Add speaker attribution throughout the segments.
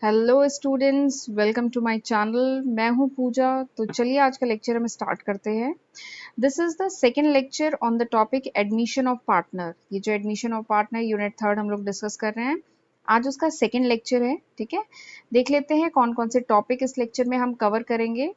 Speaker 1: Hello students, welcome to my channel. मैं हूं पूजा। तो चलिए आज का लेक्चर हम स्टार्ट करते हैं। This is the second lecture on the topic admission of partner. ये जो एडमिशन ऑफ पार्टनर यूनिट 3 हम लोग डिस्कस कर रहे हैं, आज उसका सेकेंड लेक्चर है। ठीक है, देख लेते हैं कौन कौन से टॉपिक इस लेक्चर में हम कवर करेंगे।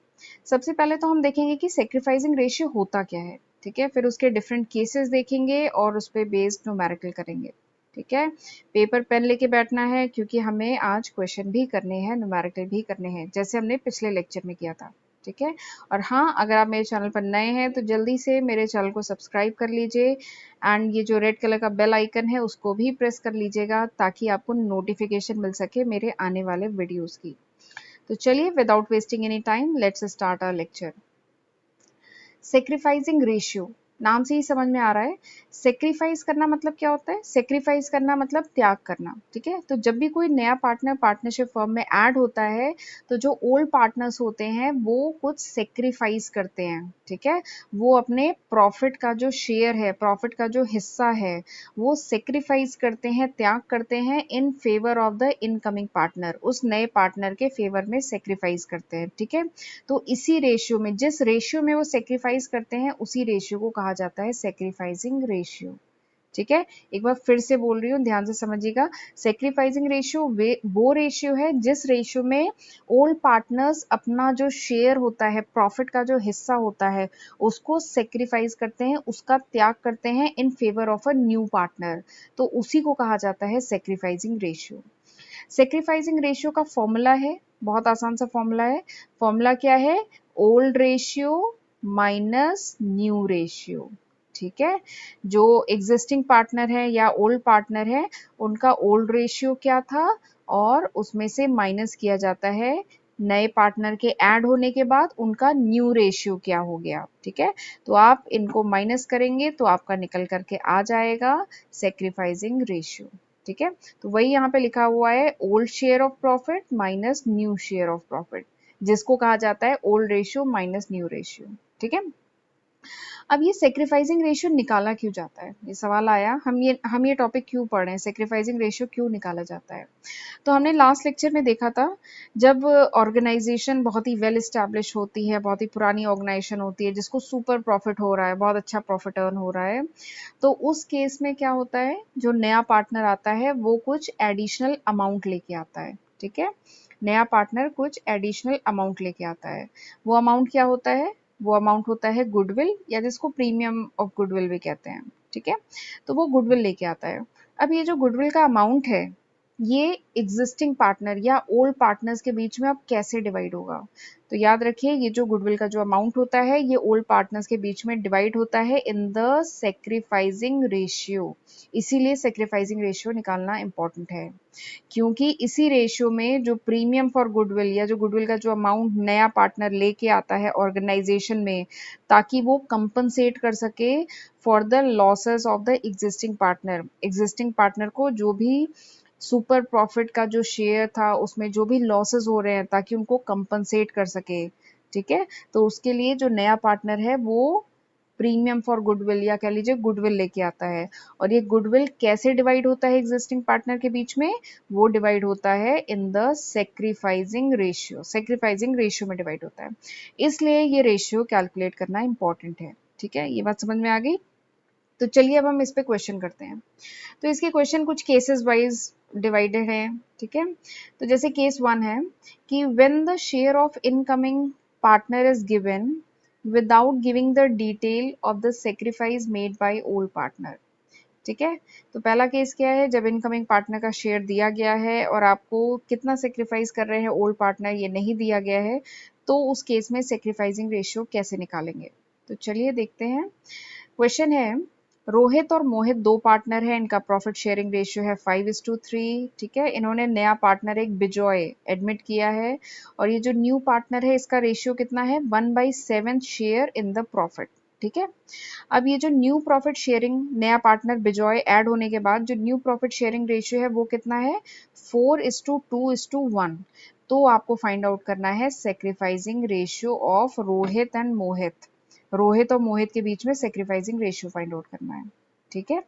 Speaker 1: सबसे पहले तो हम देखेंगे कि सेक्रीफाइसिंग रेशियो होता क्या है। ठीक है, फिर उसके डिफरेंट केसेस देखेंगे और उस पर बेस्ड न्यूमेरिकल करेंगे। ठीक है, पेपर पेन लेके बैठना है क्योंकि हमें आज क्वेश्चन भी करने हैं, न्यूमेरिकल भी करने हैं, जैसे हमने पिछले लेक्चर में किया था। ठीक है, और हाँ, अगर आप मेरे चैनल पर नए हैं तो जल्दी से मेरे चैनल को सब्सक्राइब कर लीजिए एंड ये जो रेड कलर का बेल आइकन है उसको भी प्रेस कर लीजिएगा ताकि आपको नोटिफिकेशन मिल सके मेरे आने वाले वीडियोस की। तो चलिए, without wasting any time, let's start our lecture. Sacrificing ratio, नाम से ही समझ में आ रहा है। सेक्रीफाइस करना मतलब क्या होता है? सेक्रीफाइस करना मतलब त्याग करना। ठीक है, तो जब भी कोई नया पार्टनर पार्टनरशिप फर्म में ऐड होता है तो जो ओल्ड पार्टनर्स होते हैं वो कुछ सेक्रीफाइस करते हैं। ठीक है, वो अपने प्रॉफिट का जो शेयर है, प्रॉफिट का जो हिस्सा है, वो सेक्रीफाइस करते हैं, त्याग करते हैं in favour of the incoming partner, उस नए पार्टनर के फेवर में सेक्रीफाइस करते हैं। ठीक है, तो इसी रेशियो में, जिस रेशियो में वो सेक्रीफाइस करते हैं, उसी रेशियो को कहा जाता है सेक्रीफाइसिंग रेशियो। ठीक है, एक बार फिर से बोल रही हूँ, ध्यान से समझिएगा। सेक्रीफाइसिंग रेशियो वो रेशियो है जिस रेशियो में ओल्ड पार्टनर्स अपना जो शेयर होता है, प्रॉफिट का जो हिस्सा होता है, उसको सेक्रीफाइस करते हैं, उसका त्याग करते हैं in favour of a new partner. तो उसी को कहा जाता है सेक्रीफाइसिंग रेशियो। सेक्रीफाइसिंग रेशियो का फॉर्मूला है, बहुत आसान सा फॉर्मूला है। फॉर्मूला क्या है? Old ratio minus new ratio. ठीक है, जो एग्जिस्टिंग पार्टनर है या ओल्ड पार्टनर है, उनका ओल्ड रेशियो क्या था और उसमें से माइनस किया जाता है नए पार्टनर के ऐड होने के बाद उनका न्यू रेशियो क्या हो गया। ठीक है, तो आप इनको माइनस करेंगे तो आपका निकल करके आ जाएगा सेक्रीफाइसिंग रेशियो। ठीक है, तो वही यहाँ पे लिखा हुआ है, old share of profit minus new share of profit, जिसको कहा जाता है old ratio minus new ratio. ठीक है, अब ये सेक्रीफाइसिंग रेशियो निकाला क्यों जाता है, ये सवाल आया। हम ये टॉपिक क्यों पढ़ रहे हैं, सेक्रीफाइसिंग रेशियो क्यों निकाला जाता है? तो हमने लास्ट लेक्चर में देखा था, जब ऑर्गेनाइजेशन बहुत ही वेल एस्टैब्लिश होती है, बहुत ही पुरानी ऑर्गेनाइजेशन होती है जिसको सुपर प्रॉफिट हो रहा है, बहुत अच्छा प्रॉफिट अर्न हो रहा है, तो उस केस में क्या होता है, जो नया पार्टनर आता है वो कुछ एडिशनल अमाउंट लेके आता है। ठीक है, नया पार्टनर कुछ एडिशनल अमाउंट लेके आता है। वो अमाउंट क्या होता है? वो अमाउंट होता है गुडविल, या जिसको प्रीमियम ऑफ गुडविल भी कहते हैं। ठीक है, तो वो गुडविल लेके आता है। अब ये जो गुडविल का अमाउंट है, ये एग्जिस्टिंग पार्टनर या ओल्ड पार्टनर्स के बीच में अब कैसे डिवाइड होगा? तो याद रखिए, ये जो गुडविल का जो अमाउंट होता है, ये ओल्ड पार्टनर्स के बीच में डिवाइड होता है इन द सेक्रीफाइसिंग रेशियो। इसीलिए सेक्रीफाइसिंग रेशियो निकालना इंपॉर्टेंट है, क्योंकि इसी रेशियो में जो प्रीमियम फॉर गुडविल या जो गुडविल का जो अमाउंट नया पार्टनर लेके आता है ऑर्गेनाइजेशन में, ताकि वो कंपनसेट कर सके for the losses of the existing partner, existing partner को जो भी सुपर प्रॉफिट का जो शेयर था उसमें जो भी लॉसेस हो रहे हैं, ताकि उनको कंपनसेट कर सके। ठीक है, तो उसके लिए जो नया पार्टनर है वो प्रीमियम फॉर गुडविल या कह लीजिए गुडविल लेके आता है। और ये गुडविल कैसे डिवाइड होता है एग्जिस्टिंग पार्टनर के बीच में? वो डिवाइड होता है in the sacrificing ratio, sacrificing ratio में डिवाइड होता है। इसलिए ये रेशियो कैलकुलेट करना इंपॉर्टेंट है। ठीक है, ये बात समझ में आ गई? तो चलिए अब हम इस पे क्वेश्चन करते हैं। तो इसके क्वेश्चन कुछ केसेस वाइज डिवाइडेड हैं। ठीक है, तो जैसे केस 1 है कि when the share of incoming partner is given without giving the detail of the sacrifice made by old partner. ठीक है, तो पहला केस क्या है, जब इनकमिंग पार्टनर का शेयर दिया गया है और आपको कितना सेक्रीफाइस कर रहे हैं ओल्ड पार्टनर ये नहीं दिया गया है, तो उस केस में सेक्रीफाइसिंग रेशियो कैसे निकालेंगे? तो चलिए देखते हैं। क्वेश्चन है, रोहित और मोहित दो पार्टनर हैं, इनका प्रॉफिट शेयरिंग रेशियो है 5:3। ठीक है, इन्होंने नया पार्टनर एक बिजॉय एडमिट किया है, और ये जो न्यू पार्टनर है इसका रेशियो कितना है? 1/7 शेयर इन द प्रॉफिट। ठीक है, अब ये जो न्यू प्रॉफिट शेयरिंग नया पार्टनर बिजॉय ऐड होने के बाद जो न्यू प्रॉफिट शेयरिंग रेशियो है वो कितना है? 4:2:1। तो आपको फाइंड आउट करना है sacrificing ratio of Rohit and Mohit. Rohit और मोहित के बीच में सेक्रीफाइसिंग रेशियो फाइंड आउट करना है। ठीक है,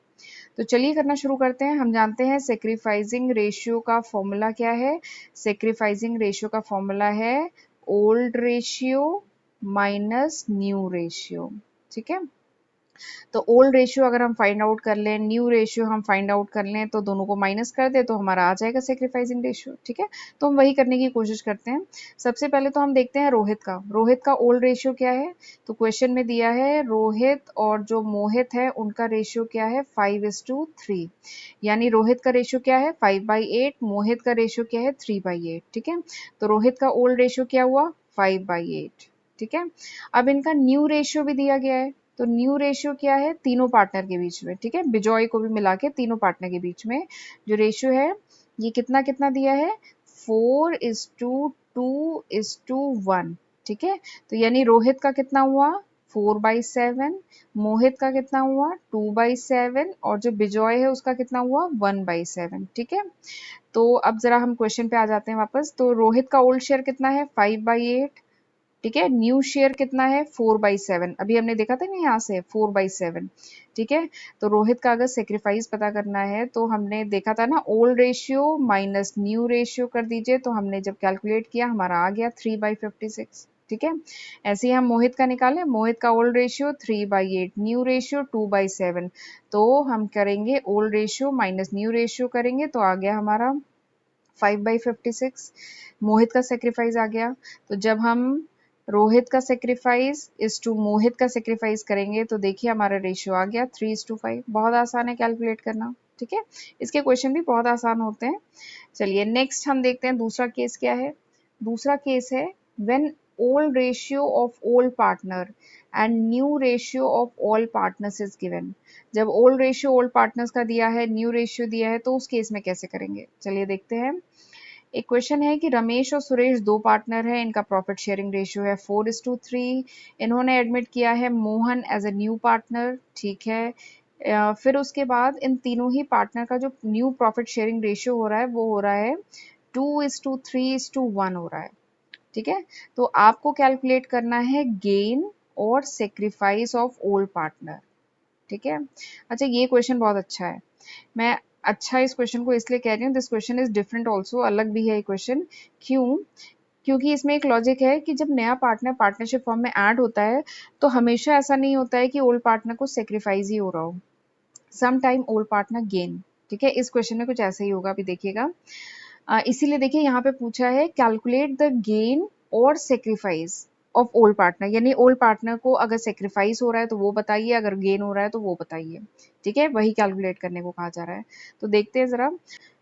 Speaker 1: तो चलिए करना शुरू करते हैं। हम जानते हैं सेक्रीफाइसिंग रेशियो का फॉर्मूला क्या है। सेक्रीफाइसिंग रेशियो का फॉर्मूला है old ratio minus new ratio. ठीक है, तो ओल्ड रेशियो अगर हम फाइंड आउट कर लें, न्यू रेशियो हम फाइंड आउट कर लें, तो दोनों को माइनस कर दे तो हमारा आ जाएगा सेक्रीफाइसिंग रेशियो। ठीक है, तो हम वही करने की कोशिश करते हैं। सबसे पहले तो हम देखते हैं रोहित का ओल्ड रेशियो क्या है। तो क्वेश्चन में दिया है रोहित और जो मोहित है उनका रेशियो क्या है 5:3, यानी रोहित का रेशियो क्या है 5/8, मोहित का रेशियो क्या है 3/8। ठीक है, तो रोहित का ओल्ड रेशियो क्या हुआ 5/8। ठीक है, अब इनका न्यू रेशियो भी दिया गया है, तो न्यू रेशियो क्या है तीनों पार्टनर के बीच में। ठीक है, बिजॉय को भी मिला के तीनों पार्टनर के बीच में जो रेशियो है ये कितना कितना दिया है 4:2:1। ठीक है, तो यानी रोहित का कितना हुआ 4/7, मोहित का कितना हुआ 2/7 और जो बिजॉय है उसका कितना हुआ 1/7। ठीक है, तो अब जरा हम क्वेश्चन पे आ जाते हैं वापस। तो रोहित का ओल्ड शेयर कितना है 5/8। ठीक है, न्यू शेयर कितना है 4/7, अभी हमने देखा था ना यहाँ से 4/7। ठीक है, तो रोहित का अगर सेक्रीफाइस पता करना है तो हमने देखा था ना old ratio minus new ratio कर दीजिए, तो हमने जब कैलकुलेट किया हमारा आ गया 3/56। ठीक है, ऐसे ही हम मोहित का निकालें, मोहित का ओल्ड रेशियो 3/8, न्यू रेशियो 2/7, तो हम करेंगे old ratio minus new ratio करेंगे तो आ गया हमारा 5/56। मोहित का सेक्रीफाइस आ गया, तो जब हम रोहित का सेक्रीफाइस इस टू मोहित का सेक्रीफाइस करेंगे तो देखिए हमारा रेशियो आ गया 3:5। बहुत आसान है कैलकुलेट करना। ठीक है, इसके क्वेश्चन भी बहुत आसान होते हैं। चलिए नेक्स्ट हम देखते हैं दूसरा केस क्या है। दूसरा केस है when old ratio of old partner and new ratio of all partners is given. जब ओल्ड रेशियो ओल्ड पार्टनर्स का दिया है, न्यू रेशियो दिया है, तो उस केस में कैसे करेंगे चलिए देखते हैं। एक क्वेश्चन है कि रमेश और सुरेश दो पार्टनर हैं, इनका प्रॉफिट शेयरिंग रेशियो है 4:3। इन्होंने एडमिट किया है Mohan as a new partner. ठीक है, फिर उसके बाद इन तीनों ही पार्टनर का जो न्यू प्रॉफिट शेयरिंग रेशियो हो रहा है वो हो रहा है 2:3:1 हो रहा है। ठीक है, तो आपको कैलकुलेट करना है गेन और सेक्रीफाइस ऑफ ओल्ड पार्टनर। ठीक है, अच्छा ये क्वेश्चन बहुत अच्छा है। मैं अच्छा इस क्वेश्चन को इसलिए कह रही हूँ, this question is different also, अलग भी है ये क्वेश्चन। क्यों? क्योंकि इसमें एक लॉजिक है कि जब नया पार्टनर पार्टनरशिप फॉर्म में ऐड होता है तो हमेशा ऐसा नहीं होता है कि ओल्ड पार्टनर को सेक्रीफाइस ही हो रहा हो, some time old partner gain. ठीक है, इस क्वेश्चन में कुछ ऐसा ही होगा, अभी देखिएगा। इसीलिए देखिए यहाँ पे पूछा है कैलकुलेट द गेन और सेक्रीफाइस ऑफ ओल्ड पार्टनर, यानी ओल्ड पार्टनर को अगर सेक्रीफाइस हो रहा है तो वो बताइए, अगर गेन हो रहा है तो वो बताइए। ठीक है, वही कैलकुलेट करने को कहा जा रहा है, तो देखते हैं जरा।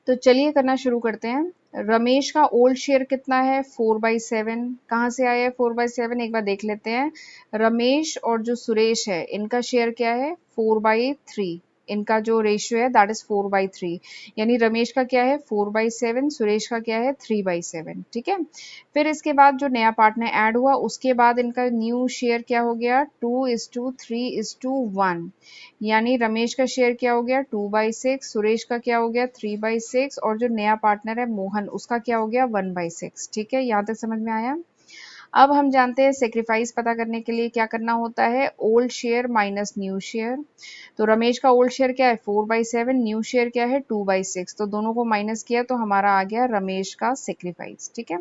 Speaker 1: तो चलिए करना शुरू करते हैं। रमेश का ओल्ड शेयर कितना है 4/7। कहाँ से आया है 4/7 एक बार देख लेते हैं। रमेश और जो सुरेश है इनका शेयर क्या है 4/3, इनका जो रेशियो है दैट इज 4/3, यानी रमेश का क्या है 4/7, सुरेश का क्या है 3/7। ठीक है, फिर इसके बाद जो नया पार्टनर ऐड हुआ उसके बाद इनका न्यू शेयर क्या हो गया 2:3:1, यानी रमेश का शेयर क्या हो गया 2/6, सुरेश का क्या हो गया 3/6 और जो नया पार्टनर है मोहन उसका क्या हो गया 1/6। ठीक है, यहाँ तक समझ में आया। अब हम जानते हैं सेक्रीफाइस पता करने के लिए क्या करना होता है old share minus new share. तो रमेश का ओल्ड शेयर क्या है 4/7, न्यू शेयर क्या है 2/6, तो दोनों को माइनस किया तो हमारा आ गया रमेश का सेक्रीफाइस। ठीक है,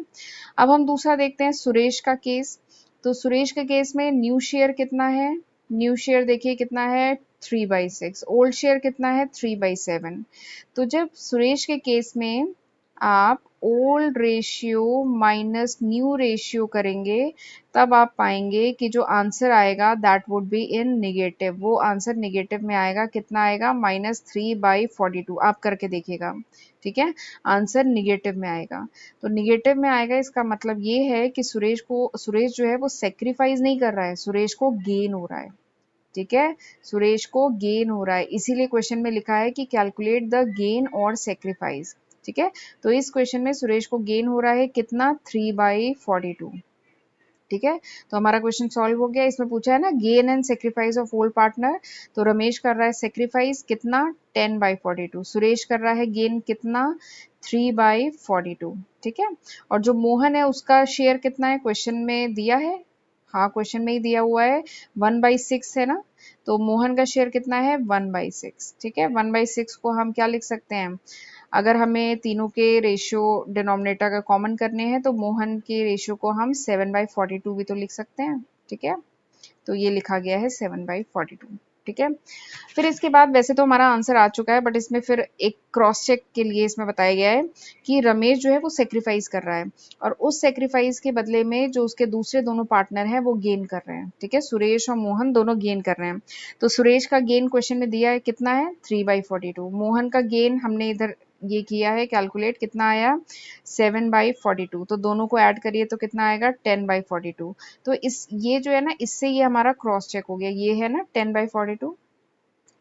Speaker 1: अब हम दूसरा देखते हैं सुरेश का केस। तो सुरेश के केस में न्यू शेयर कितना है, न्यू शेयर देखिए कितना है 3/6, ओल्ड शेयर कितना है 3/7। तो जब सुरेश के केस में आप old ratio minus new ratio करेंगे तब आप पाएंगे कि जो आंसर आएगा that would be in negative, वो आंसर निगेटिव में आएगा। कितना आएगा -3/42, आप करके देखिएगा। ठीक है, आंसर निगेटिव में आएगा। तो निगेटिव में आएगा इसका मतलब ये है कि सुरेश जो है वो सेक्रीफाइस नहीं कर रहा है, सुरेश को गेन हो रहा है। ठीक है, सुरेश को गेन हो रहा है, इसीलिए क्वेश्चन में लिखा है कि कैलकुलेट द गेन और सेक्रीफाइस। ठीक है, तो इस क्वेश्चन में सुरेश को गेन हो रहा है कितना 3/42। ठीक है, तो हमारा क्वेश्चन सॉल्व हो गया। इसमें पूछा है ना gain and sacrifice of old partner, तो रमेश कर रहा है सेक्रीफाइस कितना 10/42, सुरेश कर रहा है गेन कितना 3/42। ठीक है, और जो मोहन है उसका शेयर कितना है क्वेश्चन में दिया है, हाँ क्वेश्चन में ही दिया हुआ है 1/6 है ना, तो मोहन का शेयर कितना है 1/6, ठीक है। 1/6 को हम क्या लिख सकते हैं, अगर हमें तीनों के रेशियो डिनोमिनेटर का कॉमन करने हैं तो मोहन के रेशियो को हम 7/42 भी तो लिख सकते हैं, ठीक है। तो ये लिखा गया है 7/42, ठीक है। फिर इसके बाद वैसे तो हमारा आंसर आ चुका है, बट इसमें फिर एक क्रॉस चेक के लिए इसमें बताया गया है कि रमेश जो है वो सेक्रीफाइस कर रहा है और उस सेक्रीफाइस के बदले में जो उसके दूसरे दोनों पार्टनर हैं वो गेन कर रहे हैं, ठीक है। सुरेश और मोहन दोनों गेन कर रहे हैं। तो सुरेश का गेन क्वेश्चन में दिया है कितना है 3/42। मोहन का गेन हमने इधर ये किया है कैलकुलेट, कितना आया 7/42। तो दोनों को ऐड करिए तो कितना आएगा 10/42। तो इस ये जो है ना, इससे ये हमारा क्रॉस चेक हो गया, ये है ना 10/42।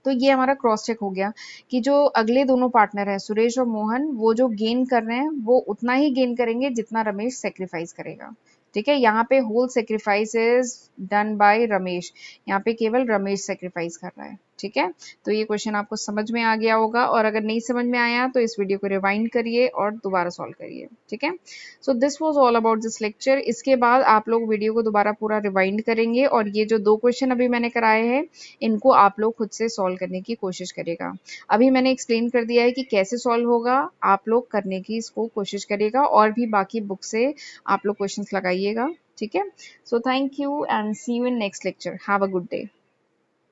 Speaker 1: तो ये हमारा क्रॉस चेक हो गया कि जो अगले दोनों पार्टनर हैं सुरेश और मोहन, वो जो गेन कर रहे हैं वो उतना ही गेन करेंगे जितना रमेश सेक्रीफाइस करेगा, ठीक है। यहाँ पे whole sacrifice is done by Ramesh, यहाँ पे केवल रमेश सेक्रीफाइस कर रहा है, ठीक है। तो ये क्वेश्चन आपको समझ में आ गया होगा, और अगर नहीं समझ में आया तो इस वीडियो को रिवाइंड करिए और दोबारा सॉल्व करिए, ठीक है। So this was all about this lecture. इसके बाद आप लोग वीडियो को दोबारा पूरा रिवाइंड करेंगे और ये जो 2 क्वेश्चन अभी मैंने कराए हैं इनको आप लोग खुद से सॉल्व करने की कोशिश करिएगा। अभी मैंने एक्सप्लेन कर दिया है कि कैसे सॉल्व होगा, आप लोग करने की इसको कोशिश करिएगा और भी बाकी बुक से आप लोग क्वेश्चंस लगाइएगा, ठीक है। So thank you and see you in next lecture. Have a good day.